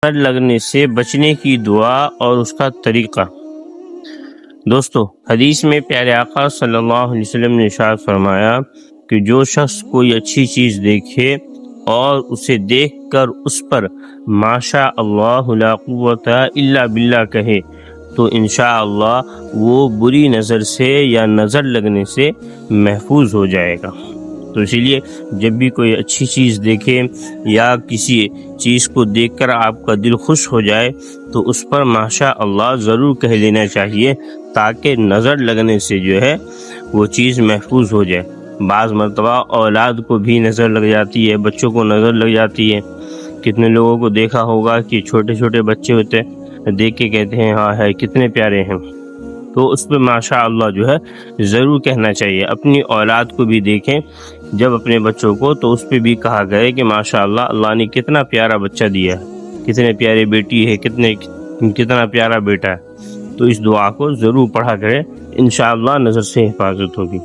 نظر لگنے سے بچنے کی دعا اور اس کا طریقہ۔ دوستو، حدیث میں پیارے آقا صلی اللہ علیہ وسلم نے ارشاد فرمایا کہ جو شخص کوئی اچھی چیز دیکھے اور اسے دیکھ کر اس پر ماشاء اللہ لا قوت الا باللہ کہے تو انشاءاللہ وہ بری نظر سے یا نظر لگنے سے محفوظ ہو جائے گا۔ تو اسی لیے جب بھی کوئی اچھی چیز دیکھے یا کسی چیز کو دیکھ کر آپ کا دل خوش ہو جائے تو اس پر ماشاء اللہ ضرور کہہ لینا چاہیے، تاکہ نظر لگنے سے جو ہے وہ چیز محفوظ ہو جائے۔ بعض مرتبہ اولاد کو بھی نظر لگ جاتی ہے، بچوں کو نظر لگ جاتی ہے۔ کتنے لوگوں کو دیکھا ہوگا کہ چھوٹے چھوٹے بچے ہوتے ہیں، دیکھ کے کہتے ہیں ہاں ہے کتنے پیارے ہیں، تو اس پہ ماشاء اللہ جو ہے ضرور کہنا چاہیے۔ اپنی اولاد کو بھی دیکھیں جب اپنے بچوں کو، تو اس پہ بھی کہا گئے کہ ماشاء اللہ اللہ نے کتنا پیارا بچہ دیا ہے، کتنے پیاری بیٹی ہے، کتنا پیارا بیٹا ہے۔ تو اس دعا کو ضرور پڑھا کرے، انشاءاللہ نظر سے حفاظت ہوگی۔